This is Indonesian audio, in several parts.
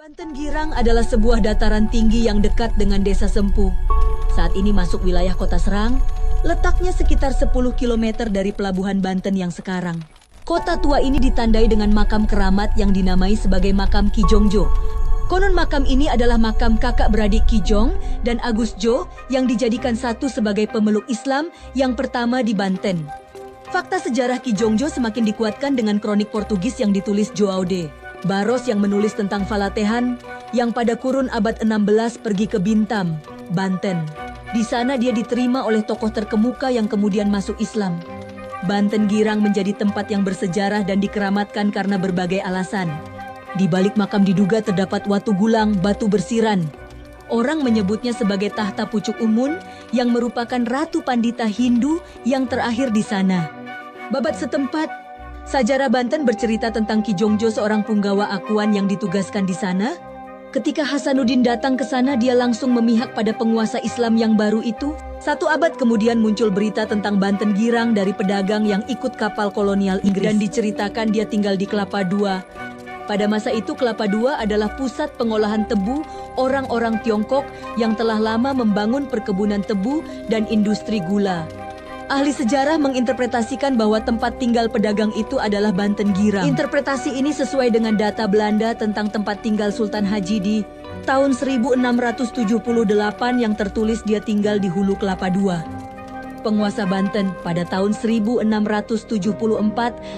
Banten Girang adalah sebuah dataran tinggi yang dekat dengan desa Sempu. Saat ini masuk wilayah kota Serang, letaknya sekitar 10 km dari pelabuhan Banten yang sekarang. Kota tua ini ditandai dengan makam keramat yang dinamai sebagai makam Ki Jongjo. Konon makam ini adalah makam kakak beradik Ki Jong dan Agus Jo yang dijadikan satu sebagai pemeluk Islam yang pertama di Banten. Fakta sejarah Ki Jongjo semakin dikuatkan dengan kronik Portugis yang ditulis João de Barros yang menulis tentang Falatehan yang pada kurun abad 16 pergi ke Bintam, Banten. Di sana dia diterima oleh tokoh terkemuka yang kemudian masuk Islam. Banten Girang menjadi tempat yang bersejarah dan dikeramatkan karena berbagai alasan. Di balik makam diduga terdapat watu gulang, batu bersiran. Orang menyebutnya sebagai tahta pucuk umun yang merupakan ratu pandita Hindu yang terakhir di sana. Babat setempat, Sajarah Banten bercerita tentang Ki Jongjo, seorang punggawa akuan yang ditugaskan di sana. Ketika Hasanuddin datang ke sana, dia langsung memihak pada penguasa Islam yang baru itu. 1 abad kemudian muncul berita tentang Banten Girang dari pedagang yang ikut kapal kolonial Inggris dan diceritakan dia tinggal di Kelapa II. Pada masa itu Kelapa II adalah pusat pengolahan tebu orang-orang Tiongkok yang telah lama membangun perkebunan tebu dan industri gula. Ahli sejarah menginterpretasikan bahwa tempat tinggal pedagang itu adalah Banten Girang. Interpretasi ini sesuai dengan data Belanda tentang tempat tinggal Sultan Haji di tahun 1678 yang tertulis dia tinggal di Hulu Kelapa II. Penguasa Banten pada tahun 1674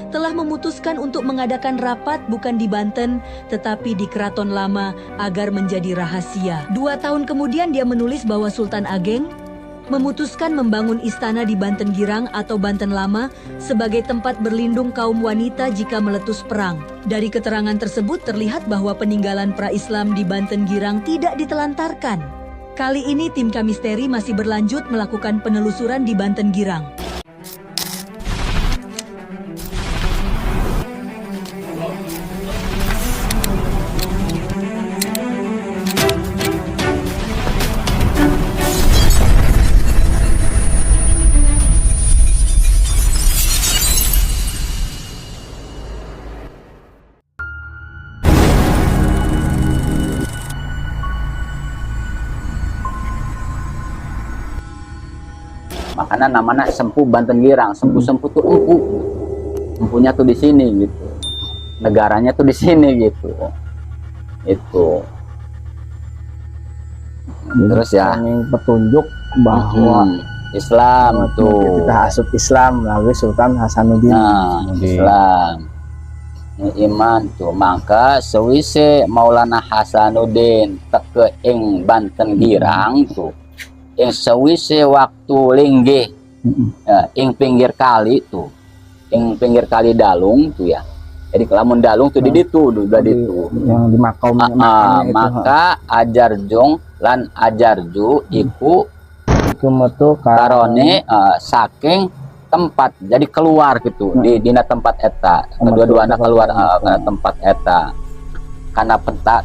telah memutuskan untuk mengadakan rapat bukan di Banten tetapi di Keraton Lama agar menjadi rahasia. 2 tahun kemudian dia menulis bahwa Sultan Ageng memutuskan membangun istana di Banten Girang atau Banten Lama sebagai tempat berlindung kaum wanita jika meletus perang. Dari keterangan tersebut terlihat bahwa peninggalan pra-Islam di Banten Girang tidak ditelantarkan. Kali ini tim Kamisteri masih berlanjut melakukan penelusuran di Banten Girang. Makanya namanya Sempu Banten Girang. Sempu tuh empu. Empunya tuh di sini gitu. Negaranya tuh di sini gitu. Itu. Terus ya ini petunjuk bahwa Islam tuh kita hasut Islam melalui Sultan Hasanuddin. Nah, Islam. Ini iman tuh. Maka sewise Maulana Hasanuddin teke ing Banten Girang tuh. Yang sewise waktu linggih ing pinggir kali tuh, ing pinggir kali Dalung tuh ya. Jadi kelamun Dalung tuh di ditu, yang di makam maka Ajarjong lan Ajarju iku metu karone saking tempat, jadi keluar gitu di dina tempat eta, kedua-dua anak keluar ke tempat eta karena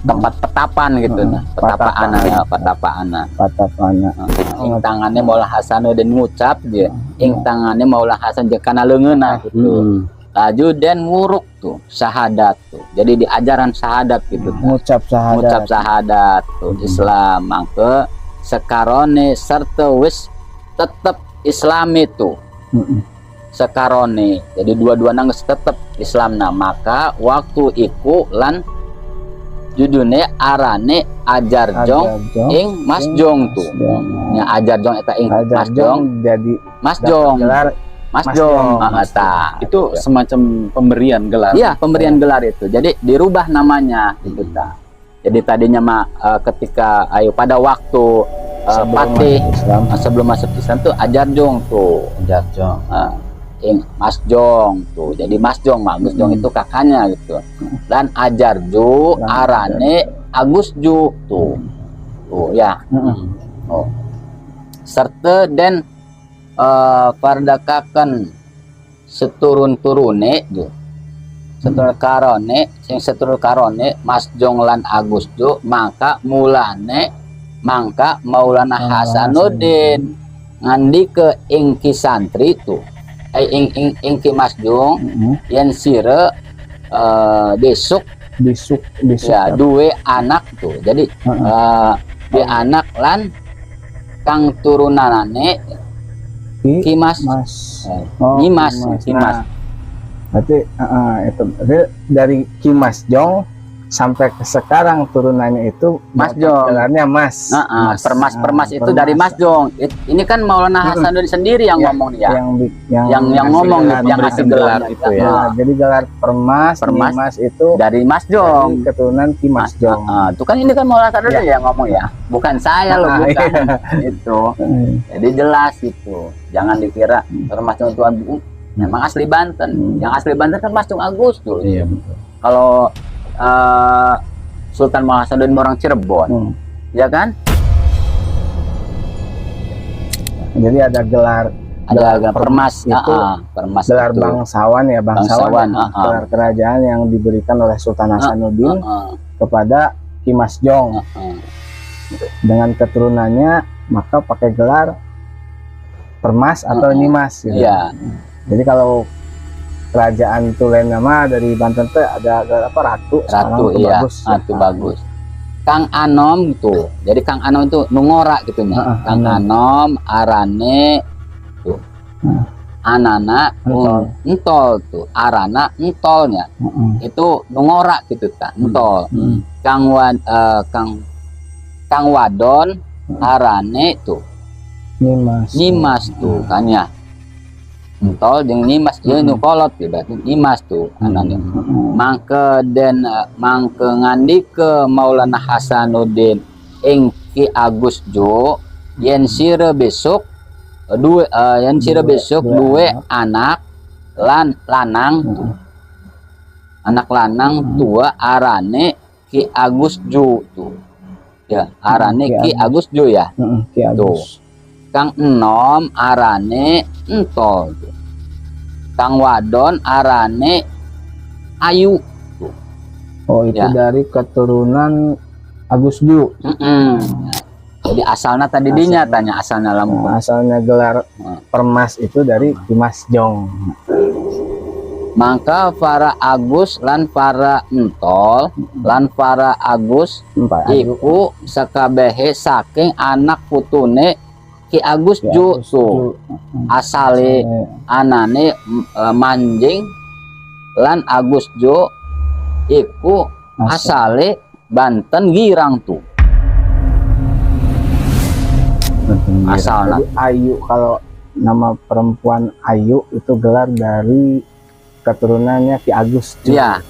tempat petapan gitu nah, petapaan. Ing tangannya Maula Hasanuddin ngucap dia, ing tangannya Maula Hasan jeung kana leungeunna gitu. Laju dan nguruk tuh syahadat tuh. Jadi di ajaran syahadat gitu. Ngucap syahadat tuh Islam mangke sekarone serta wis tetep Islam itu. Sekarone. Jadi dua-duana geus tetep Islamna, maka waktu iku lan judulnya arane Ajarjong ing Masjong tuh. Ya Ajarjong eta ing Masjong jadi Masjong. Masjong. Itu semacam pemberian gelar. Iya, pemberian gelar itu. Jadi dirubah namanya gitu ta. Jadi tadinya mah ketika pada waktu Patih sebelum masuk Islam tuh Ajarjong tuh. Ajarjong. Ing Masjong tuh. Jadi Masjong Masjong itu kakaknya gitu. Dan Ajarju arane Agusju tuh. Tuh ya. Oh. Serta dan pardakaken seturun-turune tuh. Seturun karone sing seturun karone Masjong lan Agusju maka mulane mangka Maulana Hasanuddin ngandi ke ingki santri tuh. Ing Ki Masjong yang sire besok bisuk Ya, dua anak tuh. Jadi di anak lan kang turunanane Kimas. Nyimas. Nah, berarti itu berarti dari Kimas Jong sampai ke sekarang turunannya itu Mas Jong. gelarnya Mas. Permas itu dari Mas Jong. Ini kan Maulana Hasanuddin sendiri yang ngomong ya. Yang ngomong yang ngasih gelar itu ya. Nah, jadi gelar Permas Mas itu dari Mas Jong. dari keturunan Kimas Jong. Itu kan ini kan Maulana Hasanuddin yang ngomong ya. Bukan saya loh, bukan. Itu. Jadi jelas itu. Jangan dikira Permas Jong Tuan Bu memang asli Banten. Yang asli Banten kan Mas Jong Agustus. Iya betul. Kalau Sultan Maulana Hasanuddin orang Cirebon, ya kan? Jadi ada gelar Permas itu, Permas gelar itu. bangsawan ya, Bangsawan, gelar kerajaan yang diberikan oleh Sultan Hasanuddin kepada Kimas Jong. Dengan keturunannya maka pakai gelar Permas atau Nyimas gitu. Iya. Jadi kalau kerajaan Tulen nama dari Banten tuh ada apa Ratu Iya, bagus. Ratu bagus. Kang Anom tuh. Jadi Kang Anom itu nungora gitu nya. Kang Anom arane tuh. Anana entol tuh. Arana entolnya. Itu nungora gitu kan. Entol. Kang Wadon arane tuh. Nyimas tuh kan ya. Entol jeung Nyimas ieu nu kolot berarti Nyimas tuh anane. Mangke ngandike Maulana Hasanuddin ing Ki Agus Jo yen sire besok dua anak lanang tuh. Anak lanang tua arane Ki Agus Jo tuh. Ya, arane Ki Agus Jo ya. Ki Agus. Kang Enom arane Entol. Kang Wadon arane Ayu. Oh, itu ya. dari keturunan Agus Ju. Jadi asalnya tadi dinya tanya asalnya Lampung. Asalnya gelar Permas itu dari Kimas Jong. Maka para Agus lan para Entol lan para Agus iku sakabehe saking anak putune Ki Agus Ju tuh. Asale anane Manjing lan Agus Jo iku asale Banten Girang tuh. Asalnya Ayu, kalau nama perempuan Ayu itu gelar dari keturunannya Ki Agus Jo. Iya.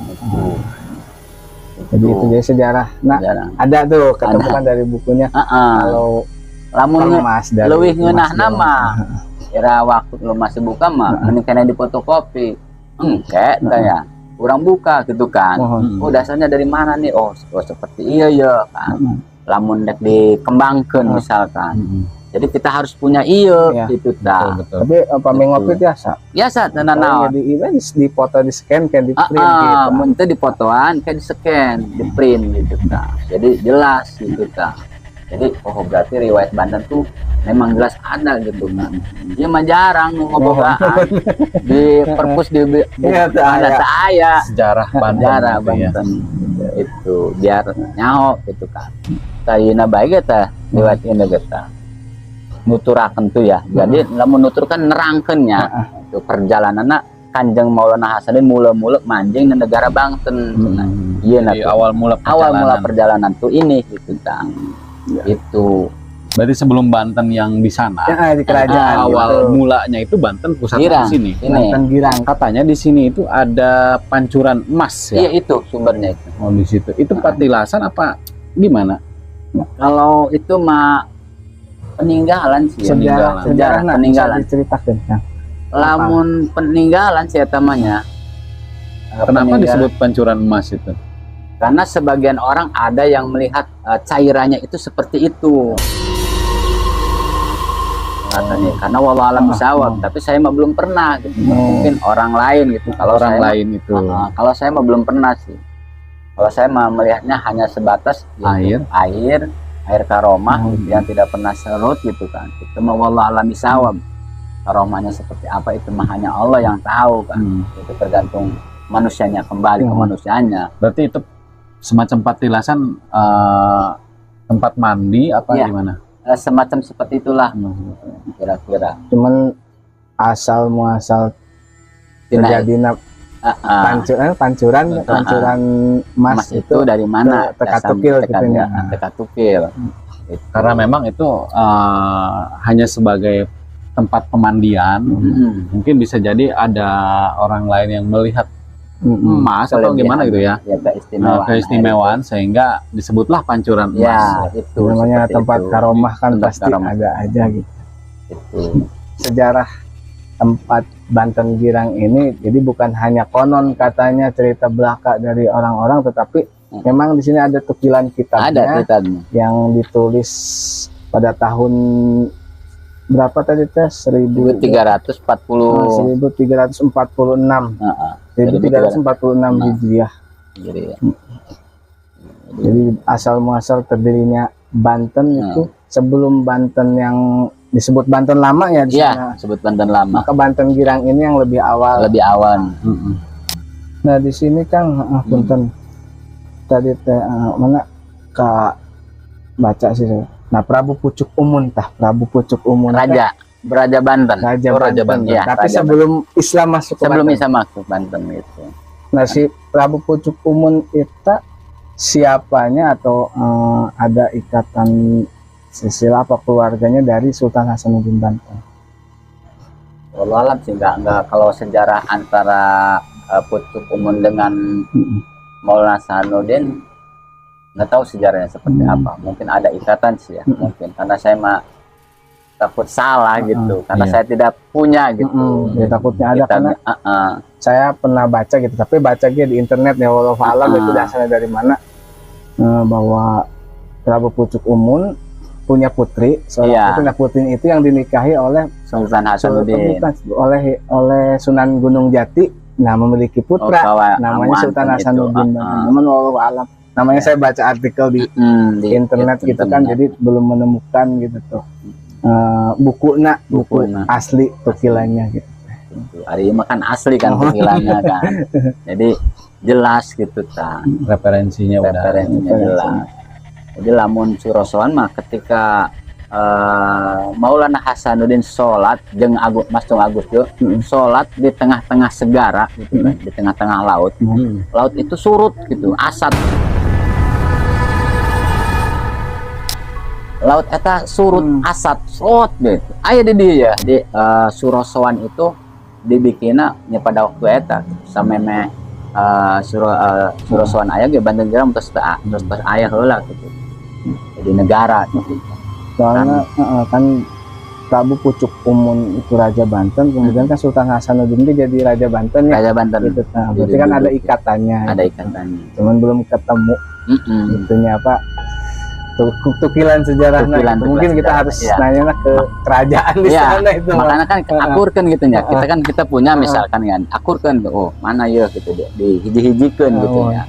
Jadi itu jadi sejarah. Nah, ada tuh ketemukan dari bukunya. Kalau lamun leuwih ngeunah nama kira waktu lu masih buka mah mending kena di fotokopi engke tanya kurang buka gitu kan. Oh dasarnya dari mana nih, oh seperti iya ya kan. Lamun dek dikembangkan misalkan jadi kita harus punya iya gitu ta. Tapi pami ngopi biasa tenan di event di foto di scan kan di print gitu. Mun teh di fotoan kayak di scan di print gitu ta. Jadi jelas gitu ta. Jadi oh berarti riwayat Banten tuh memang jelas ada gitu kan. Dia mah jarang ngobogaan di perpus di ada saya sejarah Banten itu biar nyaho gitu kan. Tayina baik eta riwayat ini kita nuturaken tuh ya. Jadi lamun nutur kan nerangkeunnya itu perjalananna Kanjeng Maulana Hasanuddin mula-mula manjing di negara Banten. Iya awal mula perjalanan tuh ini gitu kan. Itu berarti sebelum Banten yang di sana di kerajaan awal mulanya itu Banten pusatnya di sini. Banten Girang. Katanya di sini itu ada pancuran emas ya. Iya itu sumbernya itu. Oh di situ. Itu patilasan apa gimana? Kalau itu mah peninggalan sih. Sejarah peninggalan. Diceritakan. Lamun peninggalan sih tamanya. Kenapa disebut pancuran emas itu? Karena sebagian orang ada yang melihat cairannya itu seperti itu. Katanya karena wallahu alam bisawab, tapi saya mah belum pernah gitu. Mungkin orang lain gitu. Kalau orang saya lain itu. Kalau saya mah belum pernah sih. Kalau saya mah melihatnya hanya sebatas air karomah yang tidak pernah serut gitu kan. Itu mah wallahu alam bisawab. Karomahnya seperti apa itu mah hanya Allah yang tahu kan. Itu tergantung manusianya, kembali ke manusianya. Berarti itu semacam patilasan, tempat mandi apa Iya. gimana? Semacam seperti itulah kira-kira. Cuman asal muasal terjadinya pancuran emas itu dari mana? teka-tukil gitunya. Teka-tukil. Karena memang itu hanya sebagai tempat pemandian. Mungkin bisa jadi ada orang lain yang melihat emas atau gimana gitu ya, keistimewaan sehingga disebutlah pancuran emas. Ya, itu namanya tempat itu. karomah kan Tempat pasti karomah. ada aja gitu. Itu. Sejarah tempat Banten Girang ini jadi bukan hanya konon katanya cerita belaka dari orang-orang, tetapi memang di sini ada tukilan Ada kitabnya ceritanya. yang ditulis pada tahun berapa tadi teh? 1340. 1346. 1346 Nah. Hijriah. Jadi, Jadi asal muasal terdirinya Banten itu sebelum Banten yang disebut Banten lama ya di sana. ya, sebut Banten lama. Maka Banten Girang ini yang lebih awal. Lebih awal. Nah di sini Kang, punten tadi teh mana Kak baca sih saya. Nah Prabu Pucuk Umun Prabu Pucuk Umun Raja, Raja Banten. Raja Oh, Raja Banten. Banten. Ya, Tapi Raja sebelum Islam masuk ke Sebelum Banten. bisa masuk Banten itu. Nah si Prabu Pucuk Umun itu siapanya atau ada ikatan silsilah apa keluarganya dari Sultan Hasanuddin Banten? Wallahualam sih enggak kalau sejarah antara Pucuk Umun dengan Maulana Hasanuddin nggak tahu sejarahnya seperti apa. Mungkin ada ikatan sih ya, mungkin karena saya mah takut salah gitu, karena iya. saya tidak punya gitu. Ya, takutnya ada karena saya pernah baca gitu, tapi bacanya di internet ya walau alam itu dasarnya dari mana, bahwa Prabu Pucuk Umun punya putri, seorang putri. Nah putri itu yang dinikahi oleh Sultan Hasanuddin, oleh Sunan Gunung Jati. Nah memiliki putra namanya Sultan Hasanuddin. Namun walau alam namanya saya baca artikel di internet gitu kan, jadi belum menemukan gitu tuh buku asli tukilannya gitu. Hari ini makan asli kan tukilannya kan, jadi jelas gitu kan. Referensinya jelas. Jadi lamun Surosoan mah ketika Maulana Hasanuddin sholat jeung Mas Tung Agus yo sholat di tengah-tengah segara gitu kan, di tengah-tengah laut. Laut itu surut gitu, asat. Laut eta surut asat slot gitu. Aya di dia di Surosoan itu dibikinna nya pada waktu eta sameme Surosoan aya ge Banten Girang terus aya heula gitu. Jadi negara gitu. Soalnya kan Prabu Pucuk Umun itu Raja Banten, kemudian kan Sultan Hasanuddin itu jadi Raja Banten ya. Raja Banten. Gitu. Nah, berarti kan ada ikatannya. Ada ikatannya. Cuman belum ketemu itunya apa tukilan sejarah. Mungkin kita harus nanya ke kerajaan di sana itu. Makanya kan akurkan gitu ya. Kita punya misalkan kan akurkan oh mana ya gitu di hiji-hijikeun gitu ya.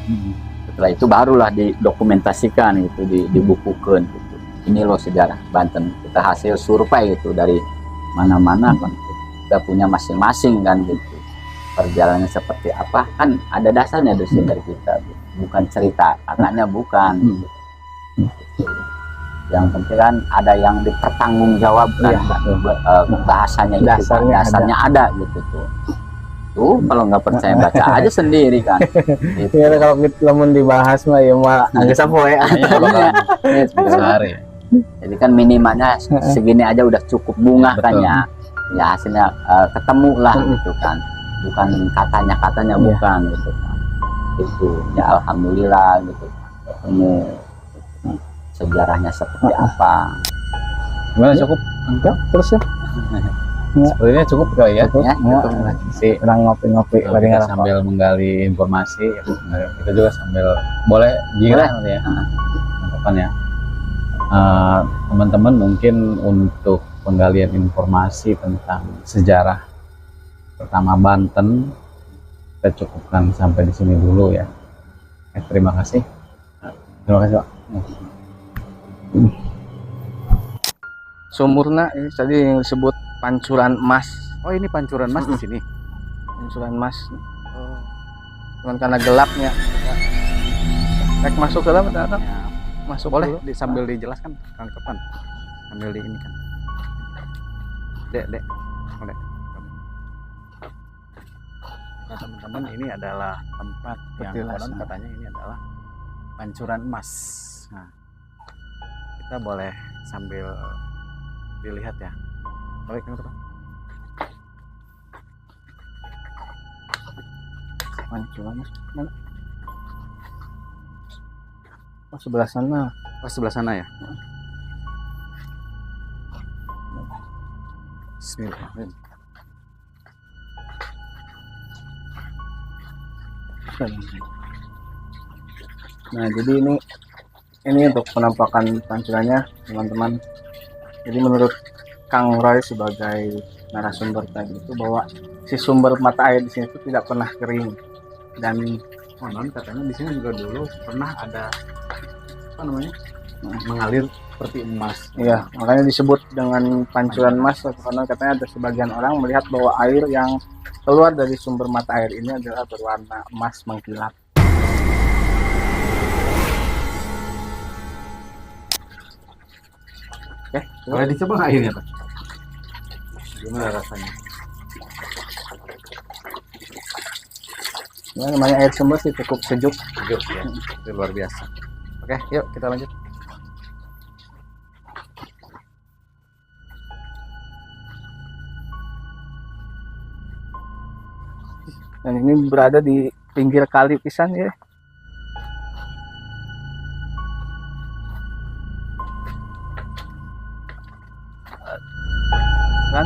Setelah itu barulah didokumentasikan gitu, dibukukan gitu. Ini loh sejarah Banten. Kita hasil survei itu dari mana-mana kan. Kita punya masing-masing kan gitu. Perjalanannya seperti apa kan ada dasarnya dari kita. Bukan cerita, katanya bukan. Yang penting kan ada yang dipertanggungjawabkan, bahasanya itu dasarnya ada gitu tuh kalau nggak percaya baca aja sendiri kan gitu. Ya kalau kita mau dibahas mah ya mah agak sapoe jadi kan minimalnya segini aja udah cukup bunga kan ya hasilnya ketemu lah gitu kan, bukan katanya bukan gitu kan, itu ya alhamdulillah gitu ketemu sejarahnya seperti apa. Gimana cukup? Enggak, terus ya. Sepertinya cukup kali ya. Cukup sih. Orang ngopi-ngopi Kita sambil menggali informasi, kita juga sambil boleh girang ya. Ya. Teman-teman mungkin untuk penggalian informasi tentang sejarah pertama Banten kita cukupkan sampai di sini dulu ya. Terima kasih. Terima kasih Pak. Sumurna ini tadi yang disebut pancuran emas. Oh ini pancuran emas di sini. Pancuran emas. Oh. Cuman karena gelapnya. Rek masuk ke dalam datang. Ya. Masuk Boleh dulu. sambil dijelaskan Kang Topan. Sambil di ini kan. Dek. Boleh. Nah, teman-teman, ini adalah tempat yang Petilasan. konon katanya ini adalah pancuran emas. Nah, kita boleh sambil dilihat ya. Baik, Kang Topan. Pancuran mana? Oh, sebelah sana. Oh, sebelah sana ya. Bismillahirrahmanirrahim. Nah, jadi ini untuk penampakan pancurannya, teman-teman. Jadi menurut Kang Roy sebagai narasumber tadi itu bahwa si sumber mata air di sini itu tidak pernah kering dan Konon katanya di sini juga dulu pernah ada apa namanya, mengalir seperti emas. iya, makanya disebut dengan pancuran emas karena katanya ada sebagian orang melihat bahwa air yang keluar dari sumber mata air ini adalah berwarna emas mengkilap. Oke, Boleh dicoba nggak airnya, Pak? Gimana rasanya? ini namanya air sumber sih cukup sejuk. Sejuk ya, itu luar biasa. Oke, yuk kita lanjut. Dan ini berada di pinggir kali pisan ya. Kan,